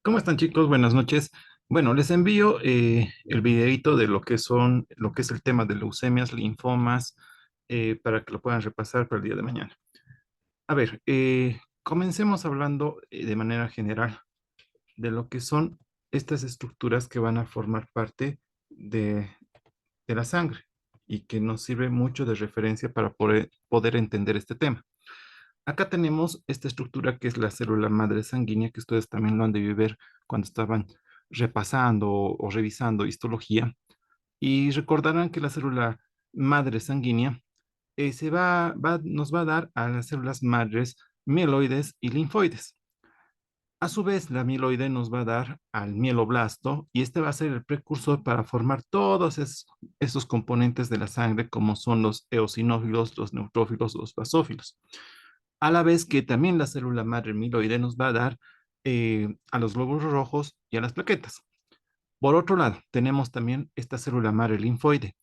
¿Cómo están, chicos? Buenas noches. Bueno, les envío el videito de lo que es el tema de leucemias, linfomas, para que lo puedan repasar para el día de mañana. A ver, comencemos hablando de manera general de lo que son estas estructuras que van a formar parte de, de la sangre y que nos sirve mucho de referencia para poder entender este tema. Acá tenemos esta estructura que es la célula madre sanguínea, que ustedes también lo han de ver cuando estaban repasando o revisando histología. Y recordarán que la célula madre sanguínea nos va a dar a las células madres mieloides y linfoides. A su vez, la mieloide nos va a dar al mieloblasto y este va a ser el precursor para formar todos esos componentes de la sangre, como son los eosinófilos, los neutrófilos, los basófilos, a la vez que también la célula madre amiloide nos va a dar a los glóbulos rojos y a las plaquetas. Por otro lado, tenemos también esta célula madre linfoide,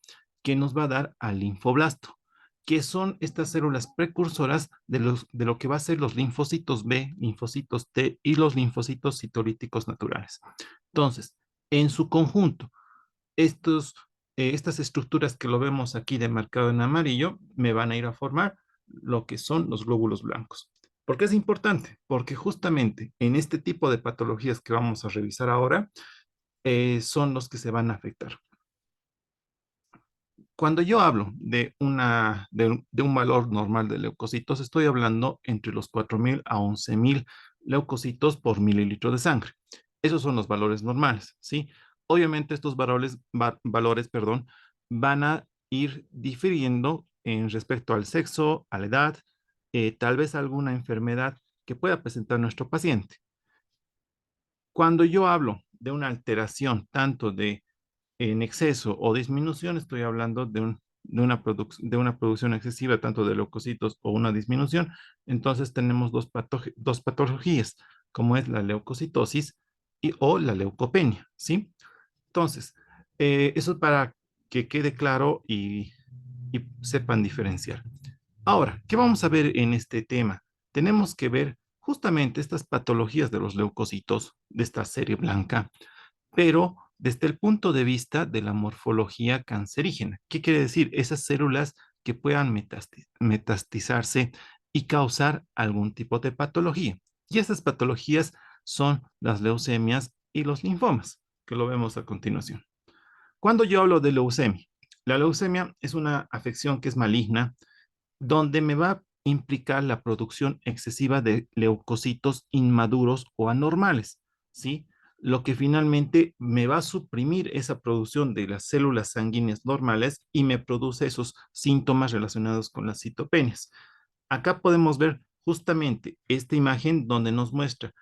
que nos va a dar al linfoblasto, que son estas células precursoras de lo que va a ser los linfocitos B, linfocitos T y los linfocitos citolíticos naturales. Entonces, en su conjunto, estas estructuras que lo vemos aquí demarcado en amarillo me van a ir a formar lo que son los glóbulos blancos. ¿Por qué es importante? Porque justamente en este tipo de patologías que vamos a revisar ahora son los que se van a afectar. Cuando yo hablo de un valor normal de leucocitos, estoy hablando entre los 4.000 a 11.000 leucocitos por mililitro de sangre. Esos son los valores normales, ¿sí? Obviamente estos valores, perdón, van a ir difiriendo en respecto al sexo, a la edad, tal vez alguna enfermedad que pueda presentar nuestro paciente. Cuando yo hablo de una alteración tanto de en exceso o disminución, estoy hablando de una producción excesiva tanto de leucocitos o una disminución. Entonces tenemos dos patologías, como es la leucocitosis o la leucopenia, ¿sí? Entonces, eso es para que quede claro y sepan diferenciar. Ahora, ¿qué vamos a ver en este tema? Tenemos que ver justamente estas patologías de los leucocitos, de esta serie blanca, pero desde el punto de vista de la morfología cancerígena. ¿Qué quiere decir? Esas células que puedan metastizarse y causar algún tipo de patología. Y esas patologías son las leucemias y los linfomas, que lo vemos a continuación. Cuando yo hablo de leucemia, la leucemia es una afección que es maligna, donde me va a implicar la producción excesiva de leucocitos inmaduros o anormales, ¿sí? Lo que finalmente me va a suprimir esa producción de las células sanguíneas normales y me produce esos síntomas relacionados con las citopenias. Acá podemos ver justamente esta imagen donde nos muestra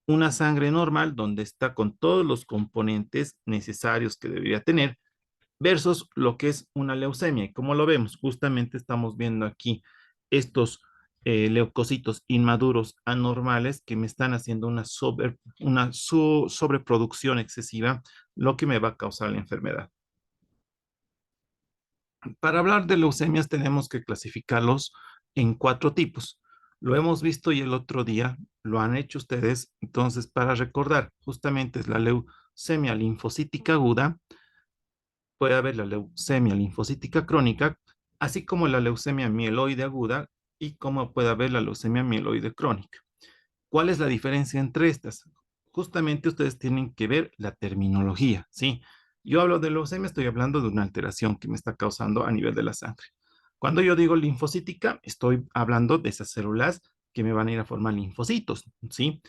una sangre normal donde está con todos los componentes necesarios que debería tener versus lo que es una leucemia. Y como lo vemos, justamente estamos viendo aquí estos leucocitos inmaduros anormales que me están haciendo una sobreproducción excesiva, lo que me va a causar la enfermedad. Para hablar de leucemias tenemos que clasificarlos en cuatro tipos. Lo hemos visto y el otro día lo han hecho ustedes. Entonces, para recordar, justamente es la leucemia linfocítica aguda, puede haber la leucemia linfocítica crónica, así como la leucemia mieloide aguda y como puede haber la leucemia mieloide crónica. ¿Cuál es la diferencia entre estas? Justamente ustedes tienen que ver la terminología, ¿sí? Yo hablo de leucemia, estoy hablando de una alteración que me está causando a nivel de la sangre. Cuando yo digo linfocítica, estoy hablando de esas células que me van a ir a formar linfocitos, ¿sí?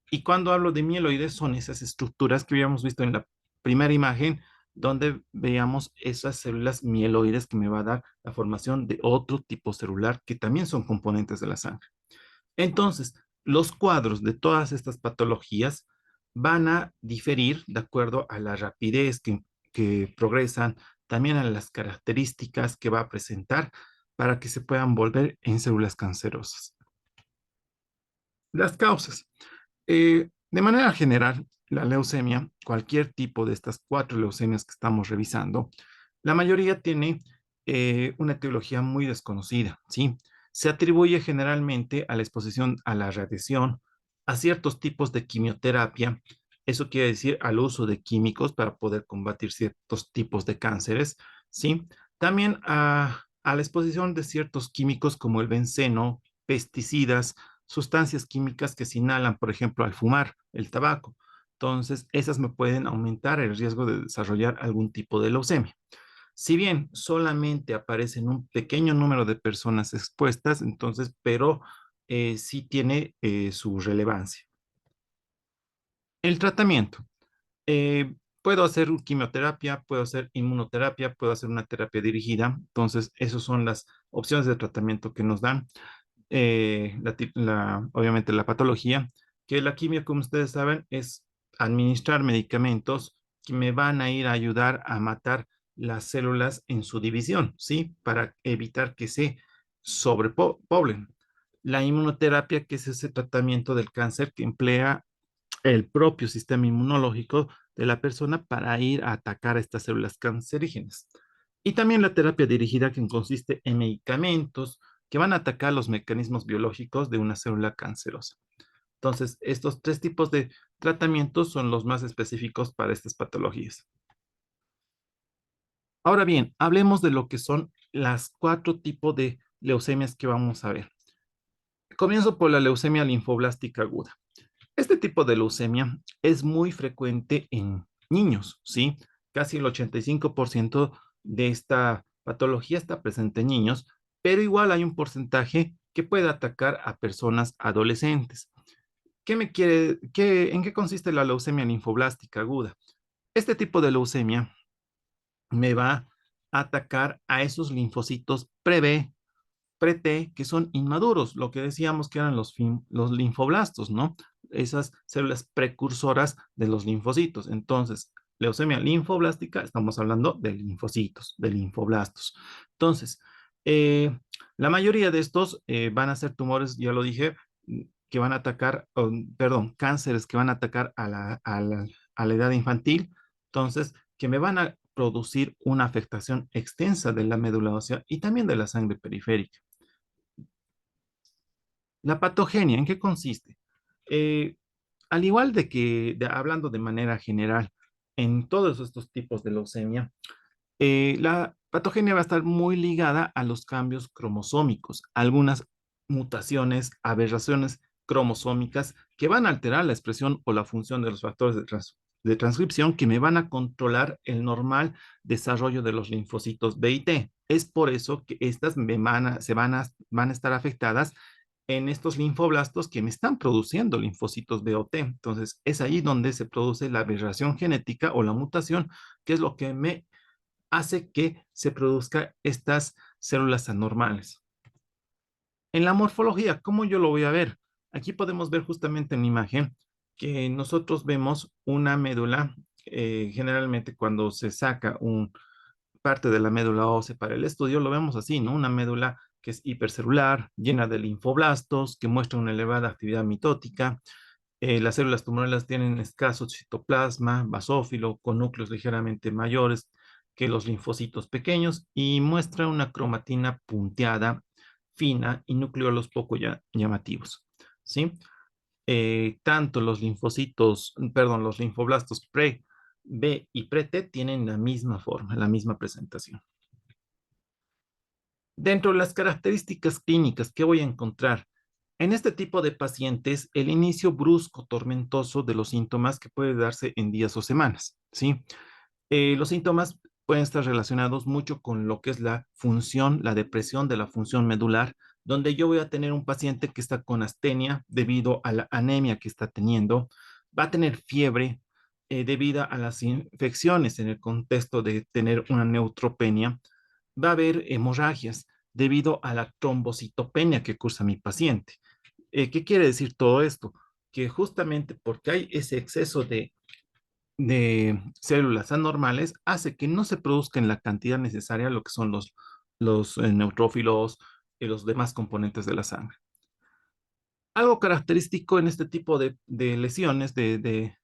Y cuando hablo de mieloides, son esas estructuras que habíamos visto en la primera imagen, donde veamos esas células mieloides que me va a dar la formación de otro tipo celular que también son componentes de la sangre. Entonces, los cuadros de todas estas patologías van a diferir de acuerdo a la rapidez que progresan, también a las características que va a presentar para que se puedan volver en células cancerosas. Las causas. De manera general, la leucemia, cualquier tipo de estas cuatro leucemias que estamos revisando, la mayoría tiene una etiología muy desconocida, ¿sí? Se atribuye generalmente a la exposición a la radiación, a ciertos tipos de quimioterapia. Eso quiere decir al uso de químicos para poder combatir ciertos tipos de cánceres, ¿sí? También a la exposición de ciertos químicos como el benceno, pesticidas, sustancias químicas que se inhalan, por ejemplo, al fumar el tabaco. Entonces, esas me pueden aumentar el riesgo de desarrollar algún tipo de leucemia. Si bien solamente aparecen un pequeño número de personas expuestas, entonces, pero sí tiene su relevancia. El tratamiento. Puedo hacer quimioterapia, puedo hacer inmunoterapia, puedo hacer una terapia dirigida. Entonces, esas son las opciones de tratamiento que nos dan. Obviamente la patología, que la quimio, como ustedes saben, es administrar medicamentos que me van a ir a ayudar a matar las células en su división, ¿sí? Para evitar que se sobrepoblen. La inmunoterapia, que es ese tratamiento del cáncer que emplea el propio sistema inmunológico de la persona para ir a atacar a estas células cancerígenas. Y también la terapia dirigida, que consiste en medicamentos que van a atacar los mecanismos biológicos de una célula cancerosa. Entonces, estos tres tipos de tratamientos son los más específicos para estas patologías. Ahora bien, hablemos de lo que son las cuatro tipos de leucemias que vamos a ver. Comienzo por la leucemia linfoblástica aguda. Este tipo de leucemia es muy frecuente en niños, ¿sí? Casi el 85% de esta patología está presente en niños, pero igual hay un porcentaje que puede atacar a personas adolescentes. ¿En qué consiste la leucemia linfoblástica aguda? Este tipo de leucemia me va a atacar a esos linfocitos pre-B, pre-T, que son inmaduros, lo que decíamos que eran los linfoblastos, ¿no? Esas células precursoras de los linfocitos. Entonces, leucemia linfoblástica, estamos hablando de linfocitos, de linfoblastos. Entonces, la mayoría de estos van a ser tumores, ya lo dije, que van a atacar, perdón, cánceres que van a atacar a la edad infantil. Entonces, que me van a producir una afectación extensa de la médula ósea y también de la sangre periférica. La patogenia, ¿en qué consiste? Eh, Al igual de que, hablando de manera general, en todos estos tipos de leucemia, la patogenia va a estar muy ligada a los cambios cromosómicos, algunas mutaciones, aberraciones cromosómicas que van a alterar la expresión o la función de los factores de transcripción que me van a controlar el normal desarrollo de los linfocitos B y T. Es por eso que estas van a estar afectadas en estos linfoblastos que me están produciendo linfocitos B o T. Entonces, es ahí donde se produce la aberración genética o la mutación, que es lo que me hace que se produzcan estas células anormales. En la morfología, ¿cómo yo lo voy a ver? Aquí podemos ver justamente en la imagen que nosotros vemos una médula, generalmente cuando se saca parte de la médula ósea para el estudio, lo vemos así, ¿no? Una médula que es hipercelular, llena de linfoblastos, que muestra una elevada actividad mitótica. Las células tumorales tienen escaso citoplasma basófilo con núcleos ligeramente mayores que los linfocitos pequeños y muestra una cromatina punteada, fina y nucleolos poco llamativos, ¿sí? Tanto los linfocitos, perdón, los linfoblastos pre-B y pre-T tienen la misma forma, la misma presentación. Dentro de las características clínicas que voy a encontrar en este tipo de pacientes, el inicio brusco, tormentoso de los síntomas que puede darse en días o semanas, ¿sí? Los síntomas pueden estar relacionados mucho con lo que es la función, la depresión de la función medular, donde yo voy a tener un paciente que está con astenia debido a la anemia que está teniendo, va a tener fiebre debido a las infecciones en el contexto de tener una neutropenia, va a haber hemorragias debido a la trombocitopenia que cursa mi paciente. ¿Qué quiere decir todo esto? Que justamente porque hay ese exceso de células anormales hace que no se produzca en la cantidad necesaria lo que son los neutrófilos y los demás componentes de la sangre. Algo característico en este tipo de lesiones, de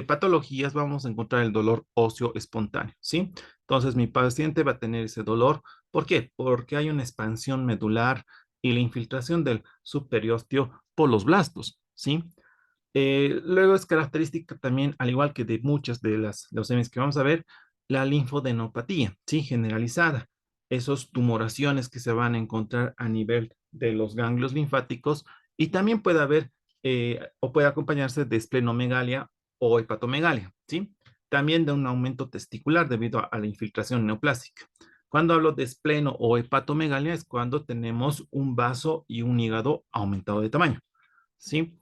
patologías, vamos a encontrar el dolor óseo espontáneo, ¿sí? Entonces mi paciente va a tener ese dolor. ¿Por qué? Porque hay una expansión medular y la infiltración del subperiósteo por los blastos, ¿sí? Luego es característica también, al igual que de muchas de las leucemias que vamos a ver, la linfodenopatía, ¿sí? Generalizada. Esos tumoraciones que se van a encontrar a nivel de los ganglios linfáticos y también puede haber o puede acompañarse de esplenomegalia o hepatomegalia, ¿sí? También de un aumento testicular debido a la infiltración neoplástica. Cuando hablo de espleno o hepatomegalia es cuando tenemos un vaso y un hígado aumentado de tamaño, ¿sí?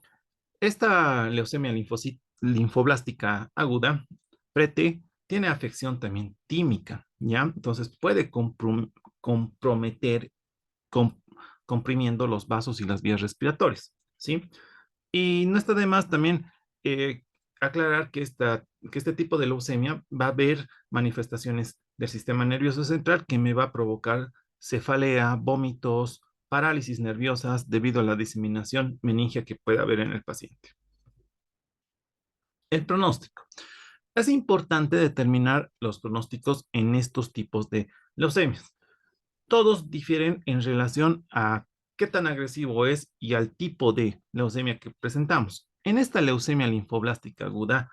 Esta leucemia linfoblástica aguda, PRETE, tiene afección también tímica, ¿ya? Entonces puede comprometer com- comprimiendo los vasos y las vías respiratorias, ¿sí? Y no está de más también eh, aclarar que este tipo de leucemia va a haber manifestaciones del sistema nervioso central que me va a provocar cefalea, vómitos, parálisis nerviosas debido a la diseminación meningia que puede haber en el paciente. El pronóstico. Es importante determinar los pronósticos en estos tipos de leucemias. Todos difieren en relación a qué tan agresivo es y al tipo de leucemia que presentamos. En esta leucemia linfoblástica aguda,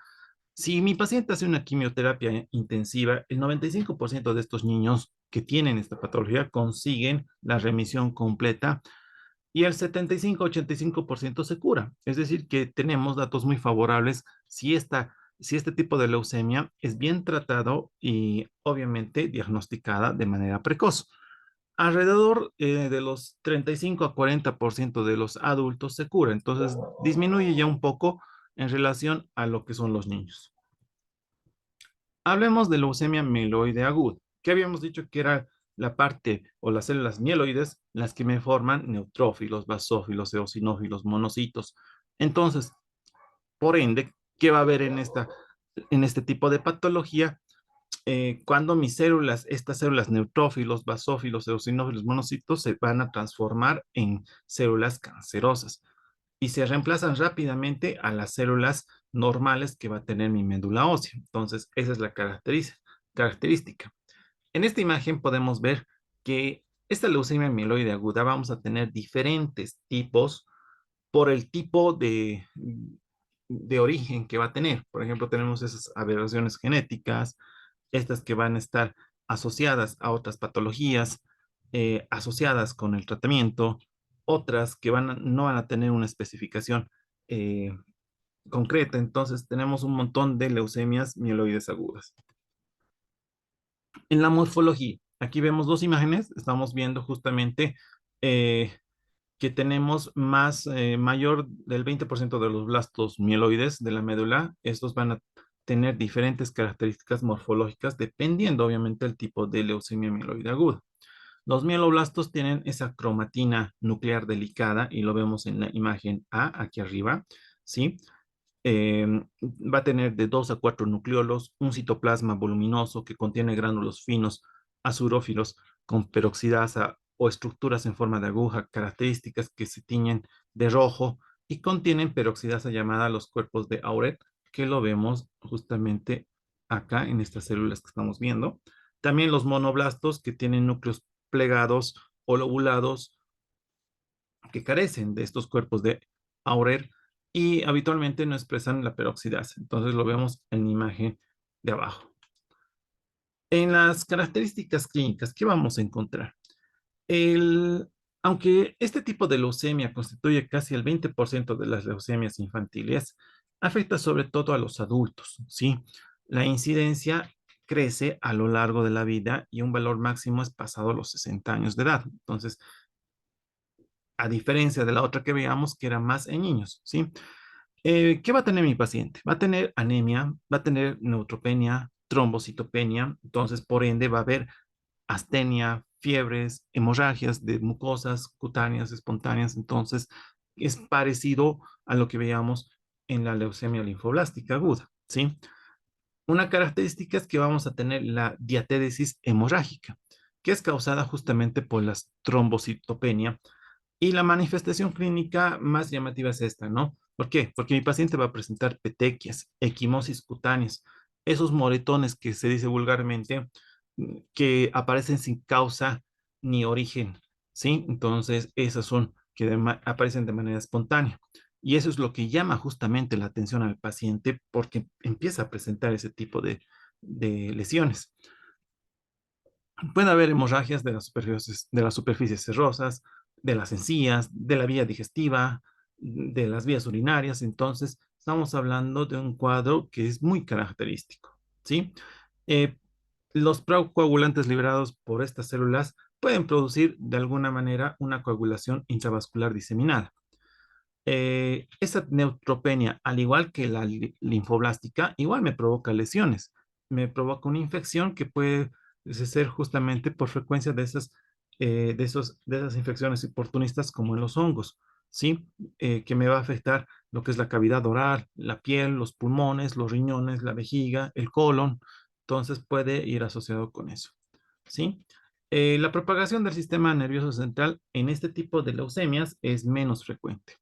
si mi paciente hace una quimioterapia intensiva, el 95% de estos niños que tienen esta patología consiguen la remisión completa y el 75-85% se cura. Es decir, que tenemos datos muy favorables si este tipo de leucemia es bien tratado y obviamente diagnosticada de manera precoz. Alrededor de los 35 a 40% de los adultos se cura, entonces disminuye ya un poco en relación a lo que son los niños. Hablemos de leucemia mieloide aguda, que habíamos dicho que era la parte o las células mieloides las que me forman neutrófilos, basófilos, eosinófilos, monocitos. Entonces, por ende, ¿qué va a haber en este tipo de patología? Cuando mis células, estas células neutrófilos, basófilos, eosinófilos, monocitos, se van a transformar en células cancerosas y se reemplazan rápidamente a las células normales que va a tener mi médula ósea. Entonces, esa es la característica. En esta imagen podemos ver que esta leucemia mieloide aguda vamos a tener diferentes tipos por el tipo de origen que va a tener. Por ejemplo, tenemos esas aberraciones genéticas, estas que van a estar asociadas a otras patologías, asociadas con el tratamiento, otras que no van a tener una especificación eh, concreta. Entonces, tenemos un montón de leucemias mieloides agudas. En la morfología, aquí vemos dos imágenes, estamos viendo justamente eh, que tenemos mayor del 20% de los blastos mieloides de la médula. Estos van a tener diferentes características morfológicas dependiendo obviamente del tipo de leucemia mieloide aguda. Los mieloblastos tienen esa cromatina nuclear delicada y lo vemos en la imagen A aquí arriba, ¿sí? Va a tener de 2 a 4 nucleolos, un citoplasma voluminoso que contiene gránulos finos azurófilos con peroxidasa o estructuras en forma de aguja, características que se tiñen de rojo y contienen peroxidasa llamada los cuerpos de Auret, que lo vemos justamente acá en estas células que estamos viendo. También los monoblastos que tienen núcleos plegados o lobulados que carecen de estos cuerpos de Aurer y habitualmente no expresan la peroxidasa. Entonces lo vemos en la imagen de abajo. En las características clínicas, ¿qué vamos a encontrar? El, Aunque este tipo de leucemia constituye casi el 20% de las leucemias infantiles, afecta sobre todo a los adultos, ¿sí? La incidencia crece a lo largo de la vida y un valor máximo es pasado los 60 años de edad. Entonces, a diferencia de la otra que veíamos, que era más en niños, ¿sí? ¿Qué va a tener mi paciente? Va a tener anemia, va a tener neutropenia, trombocitopenia, entonces por ende va a haber astenia, fiebres, hemorragias de mucosas cutáneas espontáneas, entonces es parecido a lo que veíamos en la leucemia linfoblástica aguda, ¿sí? Una característica es que vamos a tener la diatéresis hemorrágica, que es causada justamente por la trombocitopenia y la manifestación clínica más llamativa es esta, ¿no? ¿Por qué? Porque mi paciente va a presentar petequias, equimosis cutáneas, esos moretones que se dice vulgarmente, que aparecen sin causa ni origen, ¿sí? Entonces, esas son que aparecen de manera espontánea. Y eso es lo que llama justamente la atención al paciente porque empieza a presentar ese tipo de lesiones. Puede haber hemorragias de las superficies serosas, de las encías, de la vía digestiva, de las vías urinarias. Entonces, estamos hablando de un cuadro que es muy característico, ¿sí? Eh, los procoagulantes liberados por estas células pueden producir de alguna manera una coagulación intravascular diseminada. Esa neutropenia, al igual que la linfoblástica, igual me provoca lesiones. Me provoca una infección que puede ser justamente por frecuencia de esas infecciones oportunistas como en los hongos, ¿sí? Que me va a afectar lo que es la cavidad oral, la piel, los pulmones, los riñones, la vejiga, el colon. Entonces puede ir asociado con eso, ¿sí? La propagación del sistema nervioso central en este tipo de leucemias es menos frecuente.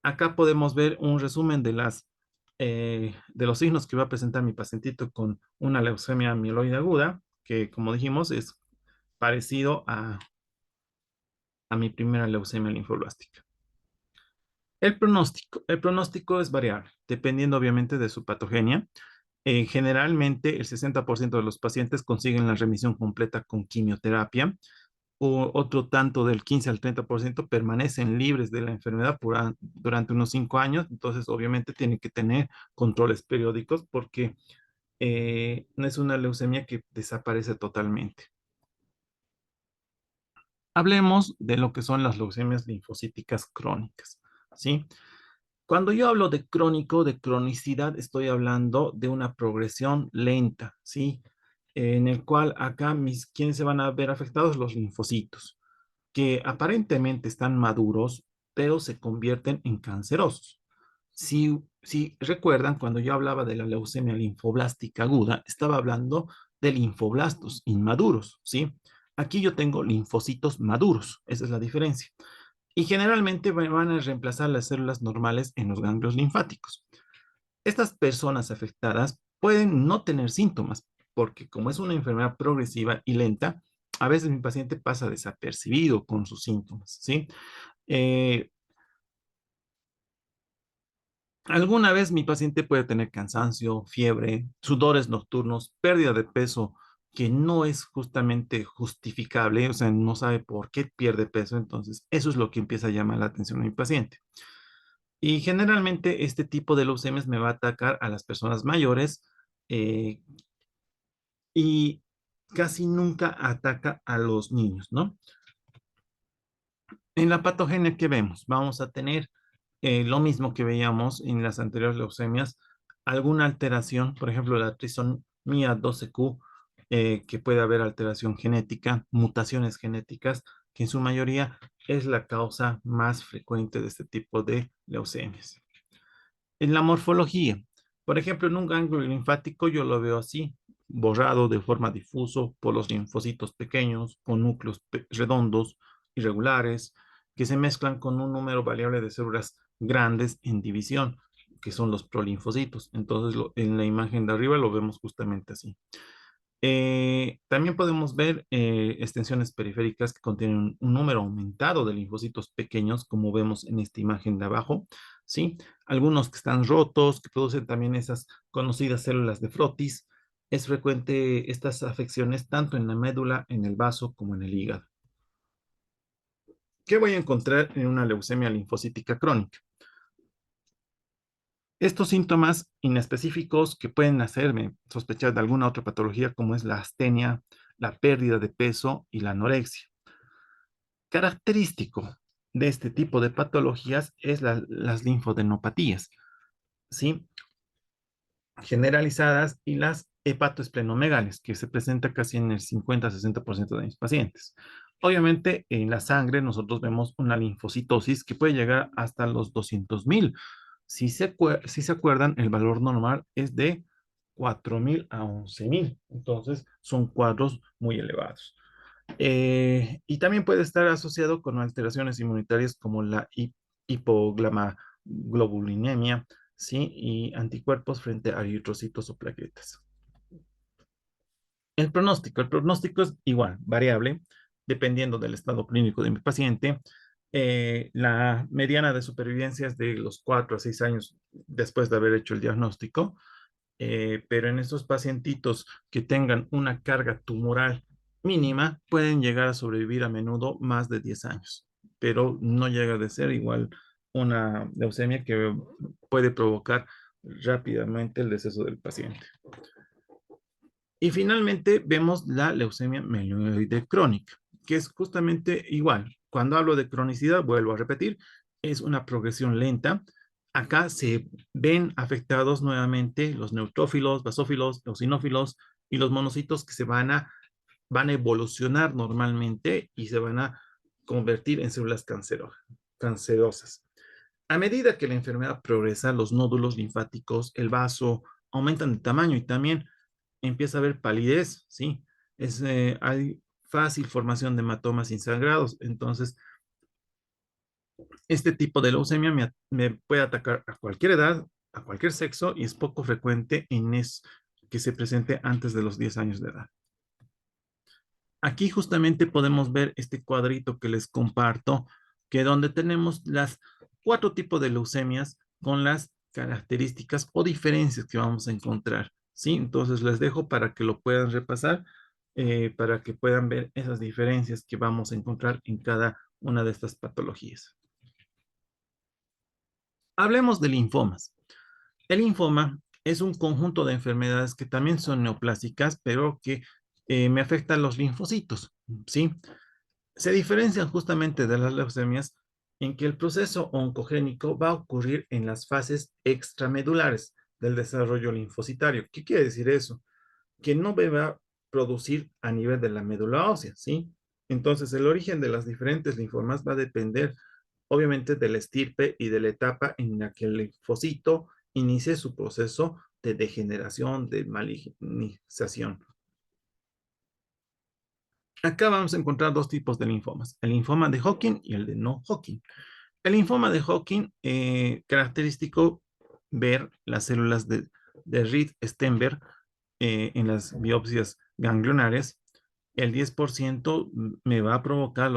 Acá podemos ver un resumen de los signos que va a presentar mi pacientito con una leucemia mieloide aguda, que como dijimos es parecido a mi primera leucemia linfoblástica. El pronóstico es variable, dependiendo obviamente de su patogenia. Generalmente el 60% de los pacientes consiguen la remisión completa con quimioterapia, o otro tanto del 15 al 30% permanecen libres de la enfermedad durante unos 5 años. Entonces, obviamente, tienen que tener controles periódicos porque no es una leucemia que desaparece totalmente. Hablemos de lo que son las leucemias linfocíticas crónicas, ¿sí? Cuando yo hablo de crónico, de cronicidad, estoy hablando de una progresión lenta, ¿sí? En el cual acá quienes se van a ver afectados los linfocitos, que aparentemente están maduros, pero se convierten en cancerosos. Si recuerdan, cuando yo hablaba de la leucemia linfoblástica aguda, estaba hablando de linfoblastos inmaduros, ¿sí? Aquí yo tengo linfocitos maduros, esa es la diferencia. Y generalmente van a reemplazar las células normales en los ganglios linfáticos. Estas personas afectadas pueden no tener síntomas, porque como es una enfermedad progresiva y lenta, a veces mi paciente pasa desapercibido con sus síntomas, ¿sí? Eh, Alguna vez mi paciente puede tener cansancio, fiebre, sudores nocturnos, pérdida de peso que no es justamente justificable, o sea, no sabe por qué pierde peso, entonces eso es lo que empieza a llamar la atención a mi paciente. Y generalmente este tipo de leucemias me va a atacar a las personas mayores, eh, y casi nunca ataca a los niños, ¿no? En la patogenia que vemos, vamos a tener lo mismo que veíamos en las anteriores leucemias, alguna alteración, por ejemplo, la trisomía 12q, que puede haber alteración genética, mutaciones genéticas, que en su mayoría es la causa más frecuente de este tipo de leucemias. En la morfología, por ejemplo, en un ganglio linfático yo lo veo así, borrado de forma difuso por los linfocitos pequeños, con núcleos redondos, irregulares, que se mezclan con un número variable de células grandes en división, que son los prolinfocitos. Entonces, en la imagen de arriba lo vemos justamente así. También podemos ver extensiones periféricas que contienen un número aumentado de linfocitos pequeños, como vemos en esta imagen de abajo, ¿sí? Algunos que están rotos, que producen también esas conocidas células de Frotis. Es frecuente estas afecciones tanto en la médula, en el vaso, como en el hígado. ¿Qué voy a encontrar en una leucemia linfocítica crónica? Estos síntomas inespecíficos que pueden hacerme sospechar de alguna otra patología como es la astenia, la pérdida de peso y la anorexia. Característico de este tipo de patologías es las linfodenopatías, ¿sí? Generalizadas, y las hepatoesplenomegalis, que se presenta casi en el 50-60% de mis pacientes. Obviamente, en la sangre nosotros vemos una linfocitosis que puede llegar hasta los 200,000. Si se acuerdan, el valor normal es de 4,000 a 11,000. Entonces, son cuadros muy elevados. Y también puede estar asociado con alteraciones inmunitarias como la hipoglobulinemia, ¿sí? Y anticuerpos frente a eritrocitos o plaquetas. El pronóstico es igual, variable, dependiendo del estado clínico de mi paciente. La mediana de supervivencia es de los 4 a 6 años después de haber hecho el diagnóstico, pero en estos pacientitos que tengan una carga tumoral mínima pueden llegar a sobrevivir a menudo más de 10 años, pero no llega de ser igual una leucemia que puede provocar rápidamente el deceso del paciente. Y finalmente vemos la leucemia mieloide crónica, que es justamente igual. Cuando hablo de cronicidad, vuelvo a repetir, es una progresión lenta. Acá se ven afectados nuevamente los neutrófilos, basófilos, eosinófilos y los monocitos que van a evolucionar normalmente y se van a convertir en células cancerosas. A medida que la enfermedad progresa, los nódulos linfáticos, el vaso, aumentan de tamaño y también empieza a haber palidez, ¿sí? Hay fácil formación de hematomas insangrados. Entonces, este tipo de leucemia me puede atacar a cualquier edad, a cualquier sexo, y es poco frecuente que se presente antes de los 10 años de edad. Aquí justamente podemos ver este cuadrito que les comparto, que donde tenemos las 4 tipos de leucemias con las características o diferencias que vamos a encontrar, ¿sí? Entonces les dejo para que lo puedan repasar, para que puedan ver esas diferencias que vamos a encontrar en cada una de estas patologías. Hablemos de linfomas. El linfoma es un conjunto de enfermedades que también son neoplásicas, pero que me afectan los linfocitos, ¿sí? Se diferencian justamente de las leucemias en que el proceso oncogénico va a ocurrir en las fases extramedulares del desarrollo linfocitario. ¿Qué quiere decir eso? Que no va a producir a nivel de la médula ósea, ¿sí? Entonces, el origen de las diferentes linfomas va a depender, obviamente, de la estirpe y de la etapa en la que el linfocito inicie su proceso de degeneración, de malignización. Acá vamos a encontrar dos tipos de linfomas, el linfoma de Hodgkin y el de no Hodgkin. El linfoma de Hodgkin, característico ver las células de Reed-Steinberg en las biopsias ganglionares. El 10% me va a provocar,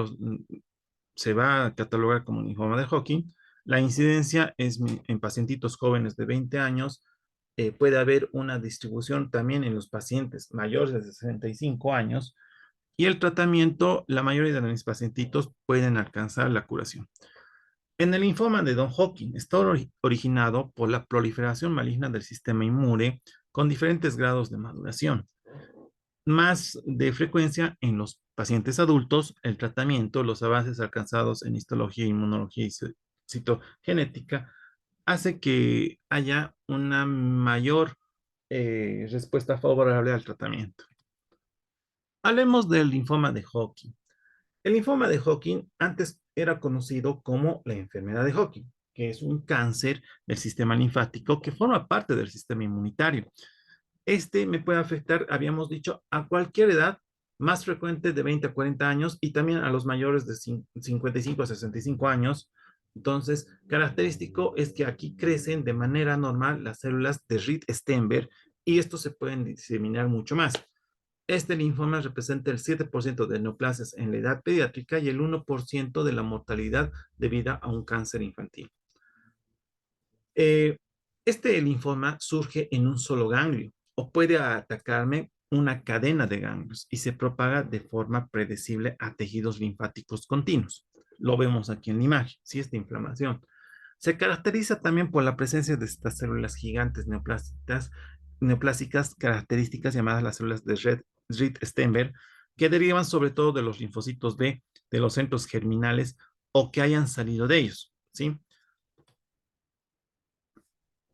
se va a catalogar como linfoma de Hodgkin. La incidencia es en pacientitos jóvenes de 20 años. Puede haber una distribución también en los pacientes mayores de 65 años. Y el tratamiento, la mayoría de mis pacientitos pueden alcanzar la curación. En el linfoma de Don Hodgkin está originado por la proliferación maligna del sistema inmune con diferentes grados de maduración. Más de frecuencia en los pacientes adultos, el tratamiento, los avances alcanzados en histología, inmunología y citogenética hace que haya una mayor respuesta favorable al tratamiento. Hablemos del linfoma de Hodgkin. El linfoma de Hodgkin antes era conocido como la enfermedad de Hodgkin, que es un cáncer del sistema linfático que forma parte del sistema inmunitario. Este me puede afectar, habíamos dicho, a cualquier edad, más frecuente de 20 a 40 años y también a los mayores de 55 a 65 años. Entonces, característico es que aquí crecen de manera normal las células de Reed-Steinberg y estos se pueden diseminar mucho más. Este linfoma representa el 7% de neoplasias en la edad pediátrica y el 1% de la mortalidad debida a un cáncer infantil. Eh, este linfoma surge en un solo ganglio o puede atacarme una cadena de ganglios y se propaga de forma predecible a tejidos linfáticos continuos. Lo vemos aquí en la imagen, sí, esta inflamación. Se caracteriza también por la presencia de estas células gigantes neoplásicas características llamadas las células de Reed-Steinberg, que derivan sobre todo de los linfocitos B, de los centros germinales o que hayan salido de ellos, ¿sí?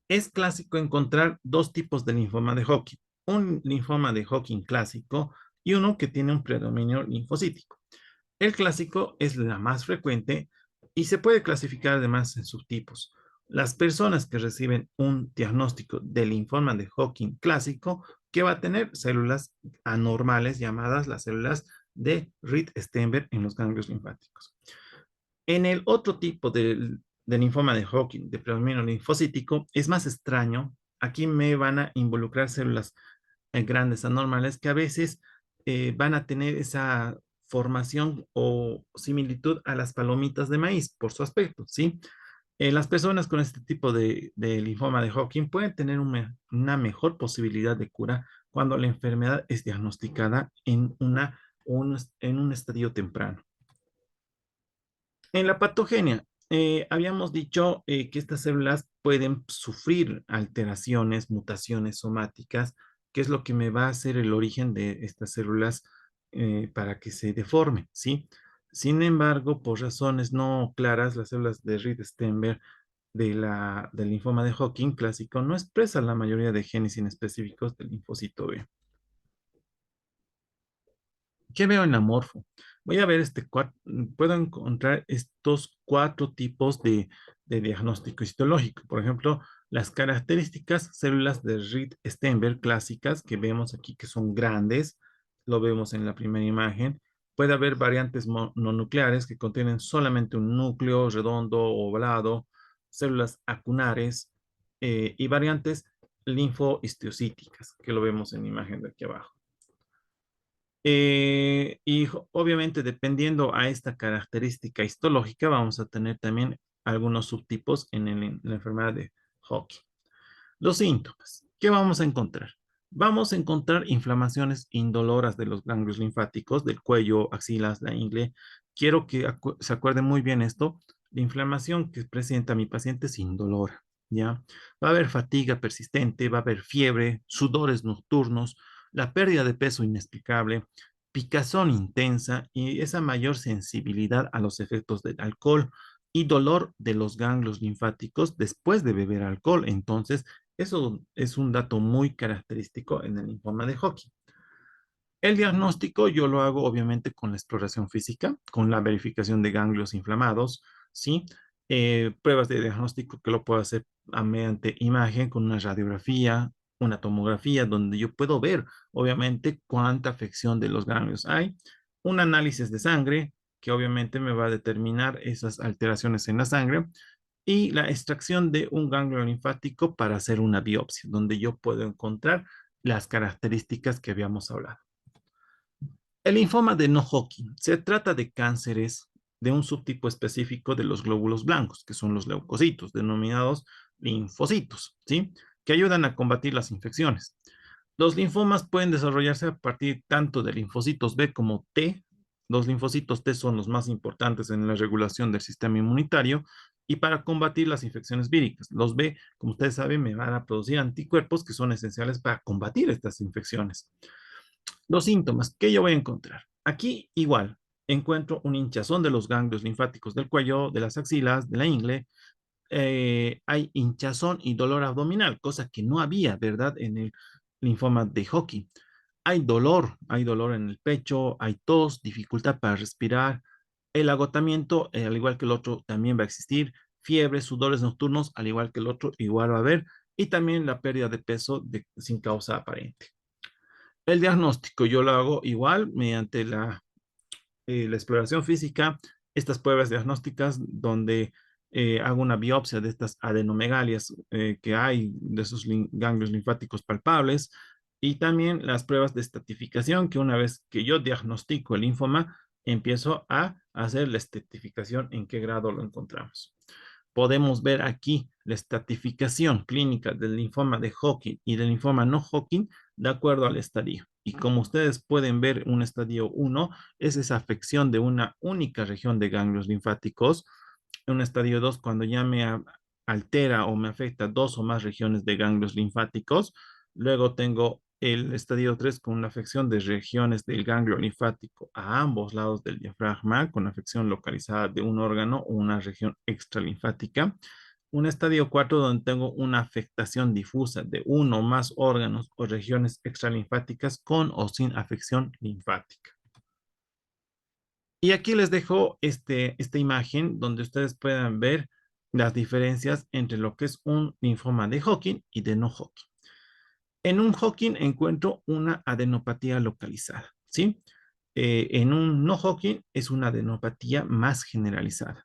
Es clásico encontrar dos tipos de linfoma de Hodgkin, un linfoma de Hodgkin clásico y uno que tiene un predominio linfocítico. El clásico es la más frecuente y se puede clasificar además en subtipos. Las personas que reciben un diagnóstico de linfoma de Hodgkin clásico, que va a tener células anormales llamadas las células de Reed-Steinberg en los ganglios linfáticos. En el otro tipo de linfoma de Hodgkin, de predominio linfocítico, es más extraño. Aquí me van a involucrar células grandes anormales que a veces van a tener esa formación o similitud a las palomitas de maíz por su aspecto, ¿sí? Las personas con este tipo de linfoma de Hodgkin pueden tener una mejor posibilidad de cura cuando la enfermedad es diagnosticada en un estadio temprano. En la patogenia, habíamos dicho que estas células pueden sufrir alteraciones, mutaciones somáticas, que es lo que me va a hacer el origen de estas células para que se deformen, ¿sí? Sin embargo, por razones no claras, las células de Reed-Steinberg del linfoma de Hodgkin clásico no expresan la mayoría de genes inespecíficos del linfocito B. ¿Qué veo en la morfo? Voy a ver puedo encontrar estos cuatro tipos de diagnóstico histológico. Por ejemplo, las características células de Reed-Steinberg clásicas que vemos aquí que son grandes, lo vemos en la primera imagen. Puede haber variantes mononucleares que contienen solamente un núcleo redondo o ovalado, células acunares y variantes linfohistiocytíticas, que lo vemos en la imagen de aquí abajo. Obviamente, dependiendo a esta característica histológica, vamos a tener también algunos subtipos en la enfermedad de Hodgkin. Los síntomas. ¿Qué vamos a encontrar? Vamos a encontrar inflamaciones indoloras de los ganglios linfáticos, del cuello, axilas, la ingle. Quiero que se acuerden muy bien esto. La inflamación que presenta mi paciente es indolora, ¿ya? Va a haber fatiga persistente, va a haber fiebre, sudores nocturnos, la pérdida de peso inexplicable, picazón intensa y esa mayor sensibilidad a los efectos del alcohol y dolor de los ganglios linfáticos después de beber alcohol. Entonces, eso es un dato muy característico en el linfoma de Hodgkin. El diagnóstico yo lo hago obviamente con la exploración física, con la verificación de ganglios inflamados, ¿sí? Pruebas de diagnóstico que lo puedo hacer mediante imagen con una radiografía, una tomografía, donde yo puedo ver obviamente cuánta afección de los ganglios hay, un análisis de sangre que obviamente me va a determinar esas alteraciones en la sangre y la extracción de un ganglio linfático para hacer una biopsia, donde yo puedo encontrar las características que habíamos hablado. El linfoma de no-Hodgkin se trata de cánceres de un subtipo específico de los glóbulos blancos, que son los leucocitos, denominados linfocitos, ¿sí? Que ayudan a combatir las infecciones. Los linfomas pueden desarrollarse a partir tanto de linfocitos B como T. Los linfocitos T son los más importantes en la regulación del sistema inmunitario y para combatir las infecciones víricas. Los B, como ustedes saben, me van a producir anticuerpos que son esenciales para combatir estas infecciones. Los síntomas que yo voy a encontrar. Aquí igual, encuentro un hinchazón de los ganglios linfáticos del cuello, de las axilas, de la ingle. Hay hinchazón y dolor abdominal, cosa que no había, ¿verdad? En el linfoma de Hodgkin. Hay dolor en el pecho, hay tos, dificultad para respirar. El agotamiento, al igual que el otro, también va a existir. Fiebre, sudores nocturnos, al igual que el otro, igual va a haber. Y también la pérdida de peso sin causa aparente. El diagnóstico yo lo hago igual mediante la exploración física, estas pruebas diagnósticas donde hago una biopsia de estas adenomegalias que hay, de esos ganglios linfáticos palpables, y también las pruebas de estratificación, que una vez que yo diagnostico el linfoma, empiezo a hacer la estratificación en qué grado lo encontramos. Podemos ver aquí la estratificación clínica del linfoma de Hodgkin y del linfoma no Hodgkin de acuerdo al estadio. Y como ustedes pueden ver, un estadio 1 es esa afección de una única región de ganglios linfáticos. Un estadio 2, cuando ya altera o me afecta dos o más regiones de ganglios linfáticos. Luego tengo el estadio 3 con una afección de regiones del ganglio linfático a ambos lados del diafragma, con afección localizada de un órgano o una región extralinfática. Un estadio 4 donde tengo una afectación difusa de uno o más órganos o regiones extralinfáticas con o sin afección linfática. Y aquí les dejo esta imagen donde ustedes puedan ver las diferencias entre lo que es un linfoma de Hodgkin y de no Hodgkin. En un Hodgkin encuentro una adenopatía localizada, ¿sí? En un no Hodgkin es una adenopatía más generalizada.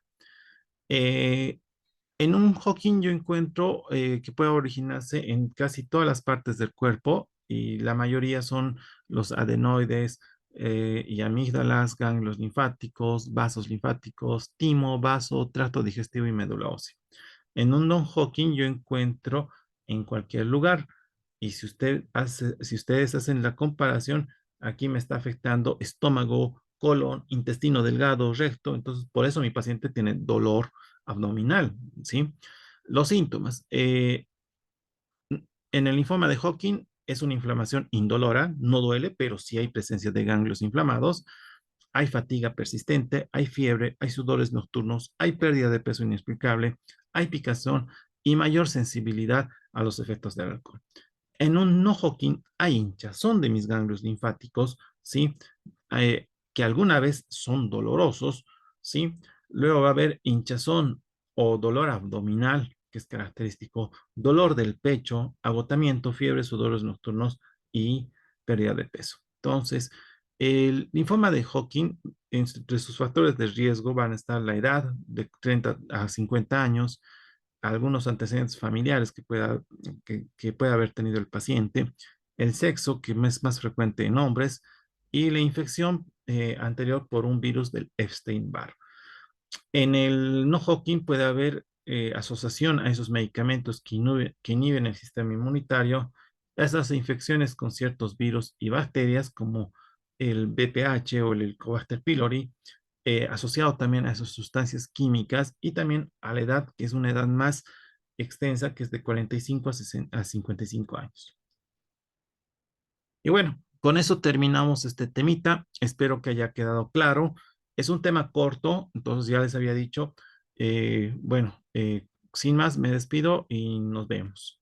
Eh, en un Hodgkin yo encuentro que puede originarse en casi todas las partes del cuerpo y la mayoría son los adenoides y amígdalas, ganglios linfáticos, vasos linfáticos, timo, vaso, tracto digestivo y médula ósea. En un non-Hodgkin yo encuentro en cualquier lugar. Y si ustedes hacen la comparación, aquí me está afectando estómago, colon, intestino delgado, recto. Entonces, por eso mi paciente tiene dolor abdominal, ¿sí? Los síntomas. En el linfoma de Hodgkin es una inflamación indolora, no duele, pero sí hay presencia de ganglios inflamados. Hay fatiga persistente, hay fiebre, hay sudores nocturnos, hay pérdida de peso inexplicable, hay picazón y mayor sensibilidad a los efectos del alcohol. En un no Hodgkin hay hinchazón de mis ganglios linfáticos, ¿sí? Que alguna vez son dolorosos, ¿sí? Luego va a haber hinchazón o dolor abdominal, que es característico, dolor del pecho, agotamiento, fiebre, sudores nocturnos y pérdida de peso. Entonces, el linfoma de Hodgkin, entre sus factores de riesgo van a estar la edad de 30 a 50 años, algunos antecedentes familiares que pueda haber tenido el paciente, el sexo, que es más frecuente en hombres, y la infección anterior por un virus del Epstein-Barr. En el no Hodgkin puede haber asociación a esos medicamentos que inhiben el sistema inmunitario, esas infecciones con ciertos virus y bacterias como el BPH o el Helicobacter pylori, asociado también a esas sustancias químicas y también a la edad, que es una edad más extensa, que es de 45 a 55 años. Y bueno, con eso terminamos este temita. Espero que haya quedado claro. Es un tema corto, entonces ya les había dicho. Bueno, sin más, me despido y nos vemos.